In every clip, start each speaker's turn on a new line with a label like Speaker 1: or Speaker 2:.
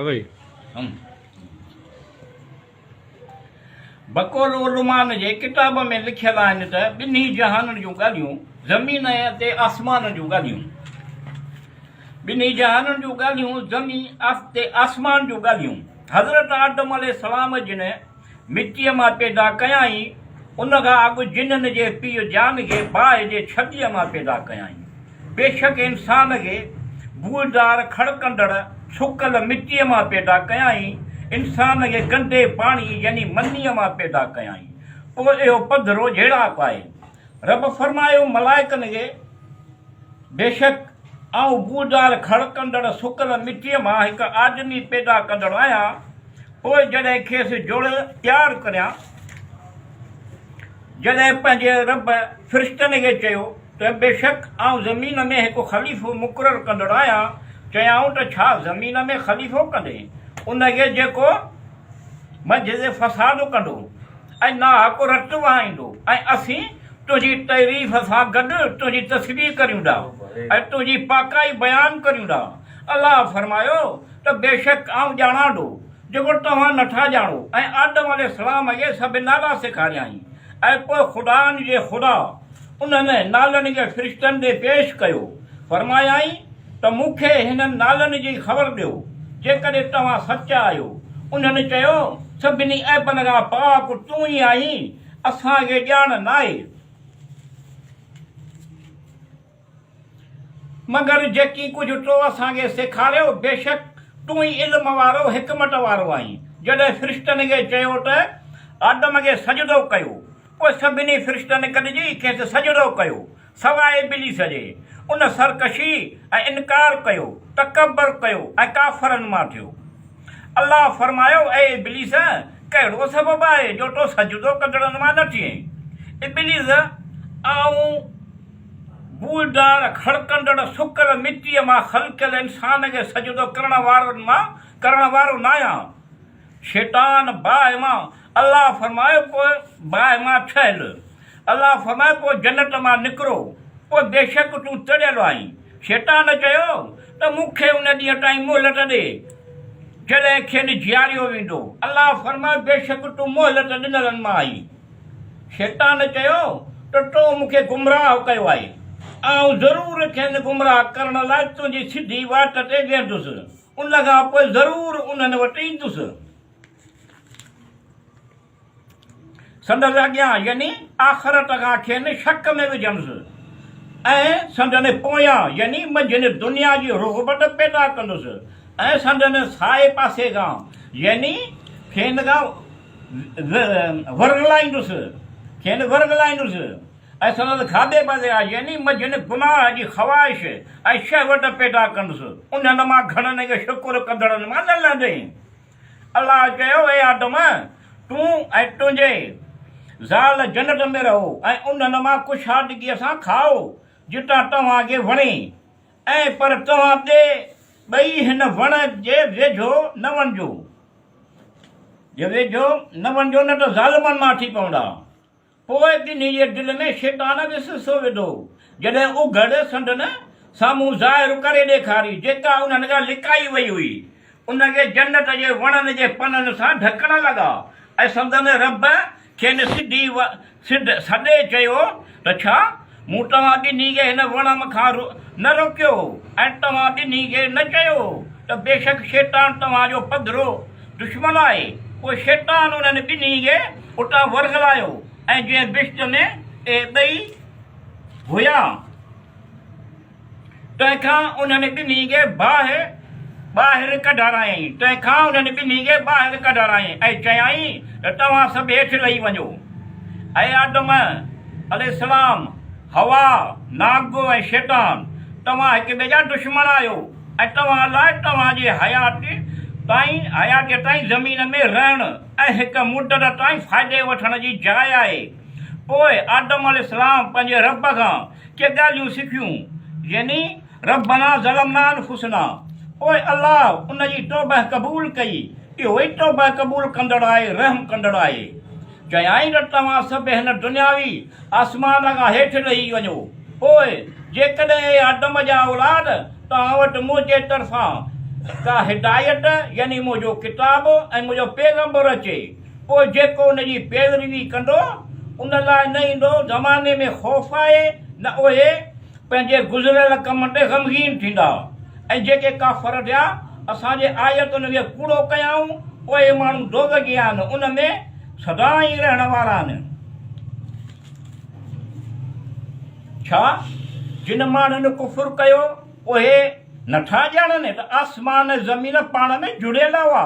Speaker 1: भाई
Speaker 2: बक़ौल उलमान जे किताब में लिखियल आहिनि त ॿिन्ही जहाननि जूं ॻाल्हियूं ज़मीन ते आसमान जूं ॻाल्हियूं ॿिन्ही जहाननि जूं ॻाल्हियूं ज़मीन ते आसमान जूं ॻाल्हियूं हज़रत आदम अलैहिस्सलाम जिन मिटीअ मां पैदा कयाई उन खां अॻु जिननि जे पीउ जान खे बाहि जे छॾीअ मां पैदा कयाई बेशक इंसान खे बूदार खड़कंदड़ सुकल मिटीअ मां पैदा कयाई इंसान खे गंदे पाणी यानी मनीअ मां पैदा कयाई पोइ इहो पधरो जहिड़ा पाए रब फरमायो मलाइकनि खे बेशक आऊं बूदार खड़कंदड़ सुकल मिटीअ मां हिकु आदमी पैदा कंदड़ आहियां पोइ जॾहिं खेसि जोड़ तयारु करियां जॾहिं पंहिंजे रब फ़रिश्तनि खे चयो त बेशक आऊं ज़मीन में हिकु ख़लीफ़ो मुक़ररु कंदड़ आहियां चयाऊं त छा ज़मीन में ख़लीफ़ो कंदे उनखे जेको मस्जिद फ़साद कंदो ऐं नाहक रट वहाईंदो ऐं असीं तुंहिंजी तारीफ़ सां गॾु तुंहिंजी तस्वीर करियूं था ऐं तुंहिंजी पाकाई बयानु करियूं था अलाह फरमायो त बेशक आऊं ॼाणां थो जेको तव्हां नथा ॼाणो ऐं आदम अलैहिस्सलाम खे सभु नाला सेखारियाई ऐं पोइ ख़ुदानि जे ख़ुदा उन्हनि नालनि खे फ़रिश्तनि ते पेश कयो फरमायाई त मूंखे हिननि नालनि जी ख़बर ॾियो जेकॾहिं तव्हां सचा आहियो उन्हनि चयो सभिनी ऐबनि खां पाक तूं ई आहीं असांखे ॼाण न आहे मगर जेकी कुझु तो असांखे सेखारियो बेशक तूं ई इल्म वारो हिकमत वारो आहीं जॾहिं फ़रिश्तनि खे चयो त आदम खे सजदो कयो पोइ सभिनी फ़रिश्तनि गॾिजी खेसि सजदो कयो सवाइ इब्लीस जे उन सरकशी ऐं इनकार कयो तकबर कयो ऐं काफ़रनि मां थियो अलाह फरमायो ऐं इब्लीस कहिड़ो सबबु आहे जो तो सजदो कंदड़नि मां न थिए इब्लीस आऊं बूदार खड़कंदड़ सुकल मिटीअ मां ख़लक़ियल इंसान खे सजदो करण वारो न आहियां शैतान बाहि मां अलाह फरमायो पोइ बाहि मां ठहियल अलाह फरमायो पोइ जन्नत मां निकिरो पोइ बेशक तूं तड़ियल आहीं शैतान चयो त मूंखे उन ॾींहं ताईं मोहलत ॾे जॾहिं खेनि जीआरियो वेंदो अलाह फरमायो बेशक तूं मोहलत ॾिनलनि मां आई शैतान चयो त तो मूंखे गुमराह कयो आहे ऐं ज़रूरु खेनि गुमराह करण लाइ तुंहिंजी सिधी वाट ते वेंदुसि उन खां पोइ ज़रूरु उन्हनि वटि ईंदुसि संदसि अॻियां यानी आख़िरत खां खेनि शक में विझंदुसि ऐं संदनि पोयां यानी मंझंदि दुनिया जी रुग़बत पैदा कंदुसि ऐं संदनि साए पासे खां यानी खेनि खां वरगलाईंदुसि ऐं संदनि खाधे पासे खां यानी मंझंदि गुनाह जी ख़्वाहिश ऐं शहवत पैदा कंदुसि उन्हनि मां घणनि खे शुकुरु कंदड़नि मां न लहंदे अलाह चयो ए आदम तूं ऐं तुंहिंजे ज़ाल जन्नत में रहो ऐं उन्हनि मां कुशादगीअ सां खाओ जितां तव्हांखे वणे ऐं पर तव्हां ते ॿई हिन वण जे वेझो न वञिजो न त ज़ालिमनि मां थी पवंदा पोइ ॿिन्ही जे दिलि में शैतान विसवसो विधो जॾहिं उघड़ संदनि साम्हूं ज़ाहिर करे ॾेखारी जेका उन्हनि खां लिकाई वई हुई उनखे जन्नत जे वणनि जे पननि सां ढकण लॻा ऐं संदनि रब खेनि सॾे चयो त छा मूं तव्हां ॿिन्ही खे हिन वण खां न रोकियो ऐं तव्हां ॿिन्ही खे न चयो त बेशक शैतान तव्हांजो पधरो दुश्मन आहे पोइ शैतान उन्हनि ॿिन्ही खे उतां वरगलायो ऐं जंहिं बिश्त में ॿई हुया तंहिंखां उन्हनि ॿिन्ही खे ॿाहिरि कढारायई ऐं चयाई त तव्हां सभु हेठि लही वञो ऐं आदम अलैहिस्सलाम हवा नागो ऐं शैतान तव्हां हिक ॿिए जा दुश्मन आहियो ऐं तव्हां लाइ तव्हांजी हयात ताईं ज़मीन में रहण ऐं हिकु मुदत ताईं फ़ाइदे वठण जी जाइ आहे पोइ आदम अलैहिस्सलाम पंहिंजे रब खां के ॻाल्हियूं सिखियूं यानी रब्बना ज़लमना अनफुसना पोइ अलाह उन जी तौबह क़बूल कई इहो ई तौबह क़बूल कंदड़ आहे रहम कंदड़ आहे चयाई त तव्हां सभु हिन दुनियावी आसमान खां हेठि लही वञो पोइ जेकॾहिं आदम जा औलाद तव्हां वटि मुंहिंजे तरफ़ां का हिदायत यानी मुंहिंजो किताबु ऐं मुंहिंजो पैगंबर अचे, पोइ जेको उनजी पैरवी कंदो उन लाइ न ईंदो ज़माने में ख़ौफ़ आहे न उहे पंहिंजे गुज़िरियल कम ते ग़मगीन थींदा। ऐं जेके काफ़र थिया असांजे आयतुनि खे कूड़ो कयाऊं उहे माण्हू दोज़खी आहिनि, उन में सदाई रहण वारा आहिनि। छा जिन माण्हुनि कुफ़ुर कयो उहे नथा ॼाणनि त आसमान ज़मीन पाण में जुड़ियल हुआ,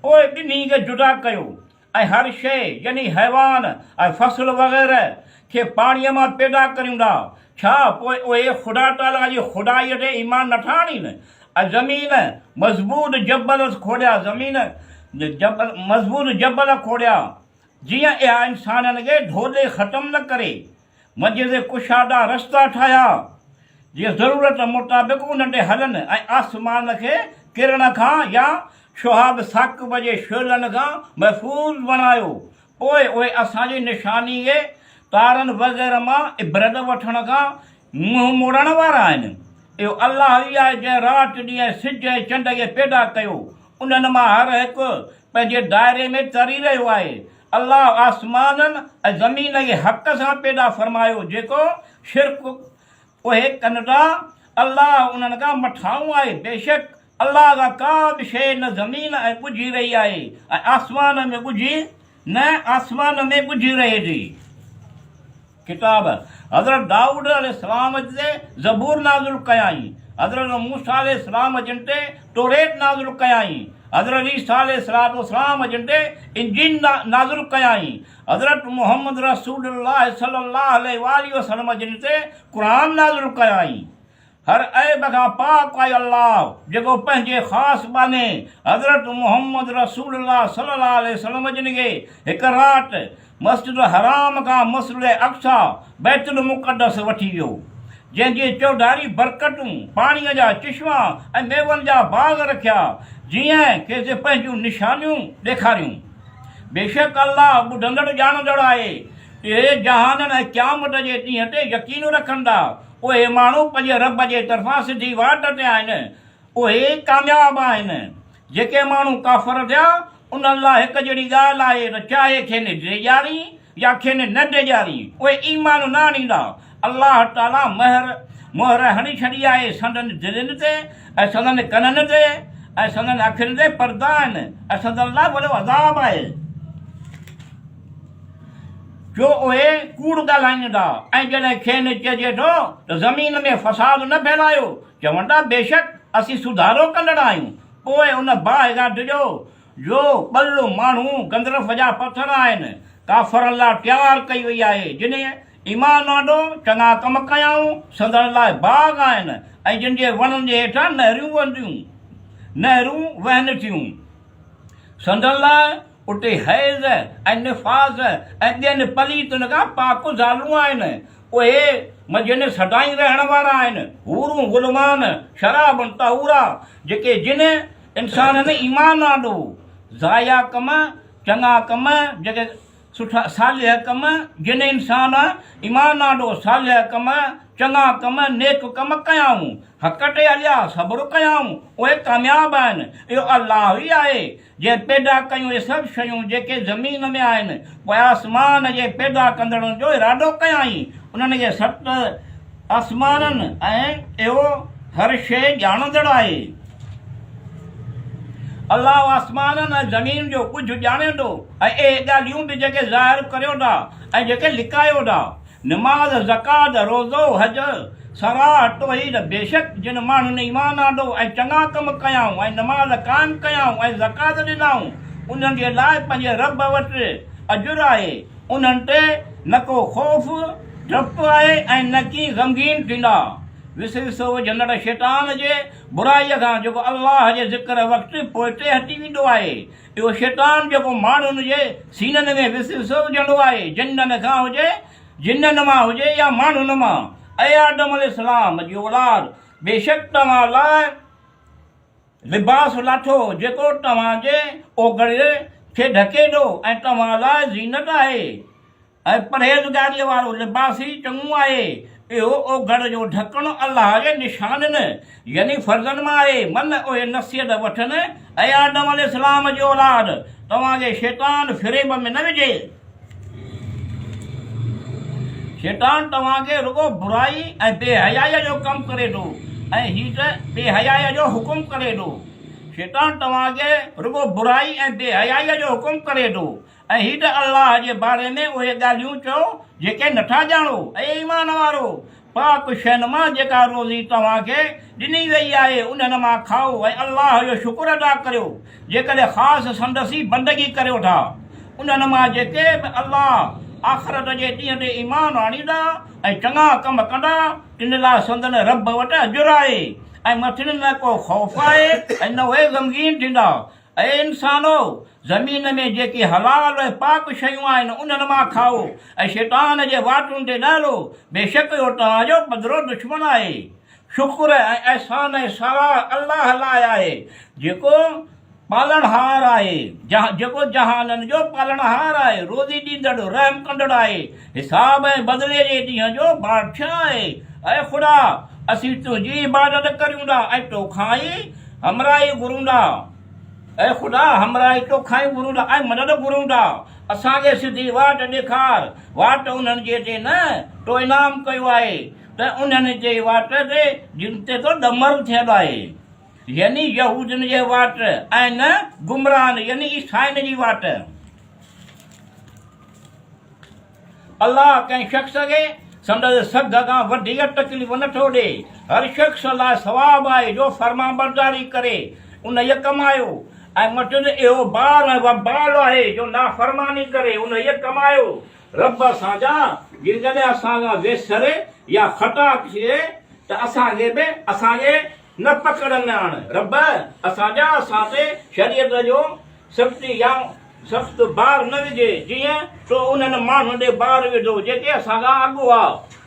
Speaker 2: पोइ ॿिन्ही खे जुदा कयो ऐं हर शइ यानी हैवान ऐं फसल वग़ैरह खे पाणीअ मां पैदा करियूं था। छा पोइ उहे ख़ुदा ताला जी ख़ुदाईअ ते ईमान नथा आणीनि? ऐं ज़मीन मज़बूत जबल खोड़िया, मज़बूत जबल खोड़िया जीअं इहा इंसाननि खे ढोले ख़तमु न करे, मंझि कुशादा रस्ता ठाहिया जीअं ज़रूरत मुताबिक़ उन ते हलनि, ऐं आसमान खे किरण खां या शुहाब साक़िब जे शोलनि खां महफ़ूज़ बणायो। पोइ उहे असांजी निशानी खे तारनि वग़ैरह मां इबरत वठण खां मुंहुं मोड़ण वारा आहिनि। इहो अलाह ई आहे जंहिं राति ॾींहुं सिज ऐं चंड खे पैदा कयो, उन्हनि मां हर हिकु पंहिंजे दायरे में तरी रहियो आहे। अलाह आसमाननि ऐं ज़मीन खे हक़ सां पैदा फ़रमायो, जेको शिरक उहे कनि था अलाह उन्हनि खां मथां आहे। बेशक अलाह खां का बि शइ न ज़मीन ऐं ॻुझी रही आहे ऐं आसमान में ॻुझी न आसमान में ॻुझी रहे थी। किताब हज़रत दाऊद अलैहिस्सलाम ते ज़बूर नाज़िल कयाई, हज़रत मूसा अलैहिस्सलाम जिन ते तौरेत नाज़िल कयाई, हज़रत ईसा अलैहिस्सलाम जिन ते इंजील नाज़िल कयाई, हज़रत मुहम्मद रसूलुल्लाह सल्लल्लाहु अलैहि वसल्लम जिन ते क़ुरान नाज़िल कयाई। हर ऐब खां पाक आहे अल्लाह जेको पंहिंजे ख़ासि बाने हज़रत मुहम्मद रसूलुल्लाह सल्लल्लाहु अलैहि वसल्लम जिन खे हिकु राति मस्जिद हराम खां मस्जिद अक़सा बैतुल मुक़द्दस वठी वियो, जंहिंजी चौधारी बरकतूं पाणीअ जा चश्मा ऐं मेवनि जा बाग़ रखिया जीअं कंहिंखे पंहिंजूं निशानियूं ॾेखारियूं। बेशक अल्लाह ॿुधंदड़ ॼाणंदड़ आहे। इहे जहाननि ऐं क़यामत जे ॾींहं ते यकीन रखंदा उहे माण्हू पंहिंजे रब जे तरफ़ां सिधी वाट ते आहिनि, उहे कामयाब आहिनि। जेके माण्हू काफ़र थिया उन्हनि लाइ हिकु जहिड़ी ॻाल्हि आहे त चाहे खेनि ॾेजारी या खेनि न ॾेजारी उहे ईमान न आणींदा। अलाह ताला मोहर हणी छॾी आहे संदनि दिलनि ते ऐं संदनि कननि ते ऐं संदनि अखियुनि ते पर्दा आहिनि ऐं संदनि लाइ वॾो अज़ाब आहे जो उहे कूड़ ॻाल्हाइनि था। ऐं जॾहिं खेनि चइजे थो त ज़मीन में फ़साद न फैलायो, चवनि था बेशक असीं सुधारो कंदड़ आहियूं। पोइ उन बाहि खां डिॼो जो ॿल माण्हू गंदरफ़ जा पथर आहिनि, काफ़रनि लाइ तयारु कई वई आहे। जिन ईमान आंदो चङा कम कयाऊं संदनि लाइ बाग़ आहिनि ऐं जिन जे वणनि जे हेठां नहरूं वहनि थियूं। संदनि लाइ उते हैज़ ऐं निफ़ाज़ ऐं ॿियनि पलीतुनि खां पाक ज़ालूं आहिनि, उहे मजिन सदाई रहण वारा आहिनि। हूरूं गुलमान शराबन तहूरा जेके जिन इंसाननि ईमान आंदो, ज़ाया कम चङा कम जेके सुठा सालिह कम जिन इंसान ईमान आंदो सालिह कम चङा कम नेक कम कयाऊं, हक़ ते हलिया सब्र कयाऊं, उहे कामयाब आहिनि। इहो अलाह ई आहे जंहिं पैदा कयूं इहे सभु शयूं जेके ज़मीन में आहिनि, पोइ आसमान जे पैदा कंदड़नि जो इरादो कयाई, उन्हनि खे सत आसमाननि ऐं इहो हर शइ ॼाणंदड़ आहे। अलाह आसमाननि ऐं ज़मीन जो कुझु ॼाणे थो ऐं इहे ॻाल्हियूं बि जेके ज़ाहिर करियो था ऐं जेके लिकायो था, निमाज़ ज़कात रोज़ो हज सराह तौहीद। बेशक जिन माण्हुनि ईमान आंदो ऐं चङा कम कयाऊं ऐं नमाज़ क़ाइमु कयाऊं ऐं ज़कात ॾिनाऊं, उन्हनि जे लाइ पंहिंजे रब वटि अजुर आहे। उन्हनि ते न को ख़ौफ़ डपु आहे ऐं न की ग़मगीन थींदा। विसविसो विझंदड़ शैतान जे बुराईअ खां जेको अलाह जे ज़िक्र वक़्तु पोइते हटी वेंदो आहे। इहो शैतान जेको माण्हुनि जे सीननि में विसविसो विझंदो आहे, जिन्ननि खां हुजे, जिन्ननि मां हुजे या माण्हुनि मां। ऐं आदम अलैहिस्सलाम जी औलाद, बेशक तव्हां लाइ लिबास लाथो जेको तव्हांजे ओगड़े खे ढके थो ऐं तव्हां लाइ ज़ीनत आहे, ऐं परहेज़गारीअ वारो लिबास ई चङो आहे। इहो ओघड़ जो ढकणु अलाह जे निशाननि यानी फर्ज़नि मां आहे मन उहे नसीहत वठनि ऐं आदम अलैहिस्सलाम जो औलाद तव्हांखे शैतान फिरेब में न विझे। शैतान तव्हांखे रुगो बुराई ऐं बेहयाईअ जो कमु करे थो ऐं हीअ त बेहयाईअ जो हुकुम करे थो। शैतान तव्हांखे रुगो बुराई ऐं बेहयाईअ जो हुकुम करे थो ऐं हीअ त अलाह जे बारे में उहे ॻाल्हियूं चओ जेके नथा ॼाणो। ऐं ईमान वारो पाक शयुनि मां जेका रोज़ी तव्हांखे ॾिनी वई आहे उन्हनि मां खाओ ऐं अलाह जो शुक्र अदा करियो। जेकॾहिं ख़ासि संदसि बंदगी करियो था उन्हनि मां जेके बि अलाह आख़िरत जे ॾींहं ते ईमान आणींदा ऐं चङा कम कंदा इन लाइ संदन रब वटि अजुर आहे ऐं मथिन न को ख़ौफ़ आहे ऐं न उहे ग़मगीन थींदा। ऐं इंसानो ज़मीन में जेकी हलाल ऐं पाक शयूं आहिनि उन्हनि मां खाओ ऐं शैतान जे वाटुनि ते न हलो बेशक इहो तव्हांजो पधरो दुश्मन आहे। शुक्र ऐं अहसान ऐं सारा अलाह लाइ आहे जेको पालनहार आहे जेको जहाननि जो पालनहार आहे रोज़ी ॾींदड़ रहम कंदड़ आहे हिसाब ऐं बदिले जे ॾींहं जो बादशाह आहे। ऐं ख़ुदा असीं तुंहिंजी इबादत करियूं था ऐं तोखां ई हमराही घुरूं था। ऐं ख़ुदा हमराही तोखां ई घुरूं था ऐं मदद घुरूं था। असांखे सिधी वाट ॾेखार वाट उन्हनि जे ते न तो इनाम कयो आहे त उन्हनि जे वाट ते जिन ते तो ॾमर थियलु आहे यानी यहूदनि जे वाट ऐं न गुमराहनि यानी ईसाइनि जी वाट। अलाह कंहिं शख़्स खे संदसि सघ खां वधीक तकलीफ़ नथो ॾे। हर शख़्स लाइ सवाबु आहे जो फर्मा बरदारी करे उन हीअ कमायो ऐं मटिन इहो ॿार ऐं वबाल आहे जो नाफ़रमानी करे उन हीअ कमायो। रब असांजा जेकॾहिं असांजा वेसर या ख़ता थिए त असांखे बि असांखे न पकड़नि आण। रब असांजा असां ते शरीयत जो सख़्ती या सख़्तु बार न विझे जीअं तो उन्हनि माण्हुनि ॾे बार विधो जेके असांखां अॻु हुआ।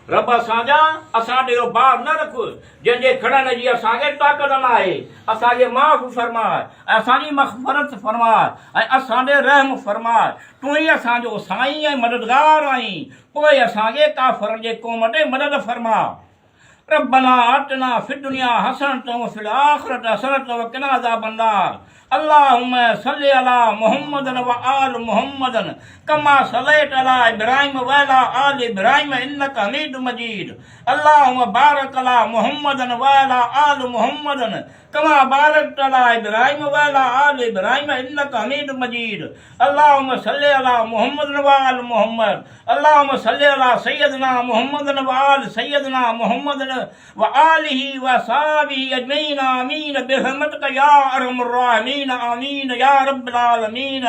Speaker 2: रब असांजा असां ॾे इहो बार न रख जंहिंजे खणण जी असांखे ताक़त न आहे। असांखे माफ़ फरमाए ऐं असांजी मग़फ़िरत फरमाए ऐं असां ॾे रहम फरमाए। तूं ई असांजो साईं ऐं मददगार आहीं पोइ असांखे काफ़िरनि जे क़ौम ते मदद फरमा। रब्बना आतिना फिद दुनिया हसनतन व फिल आखिरति हसनतन व क़िना अज़ाबन्नार। अल्लाहुम्मा सल्लि अला मुहम्मदन व आल मुहम्मदन कमा सल्लैता अला इब्राहीम व अला आल इब्राहीम इन्नका हमीदुम मजीद। अल्लाहुम्मा बारिक अला मुहम्मदन व अला आल मुहम्मदन कमा बारकता अला इब्राहीम व अला आल इब्राहीम इन्नका हमीदुम मजीद। अल्लाहुम्मा सल्लि अला मुहम्मदन व आल मुहम्मद। अल्लाहुम्मा सल्लि अला सय्यदना मुहम्मदन व आल सय्यदना मुहम्मदन व आलिहि व सहाबिहि अजमईन आमीन बिरहमतिका या अरहमर राहिमीन आमीन या रब्बल आलमीन।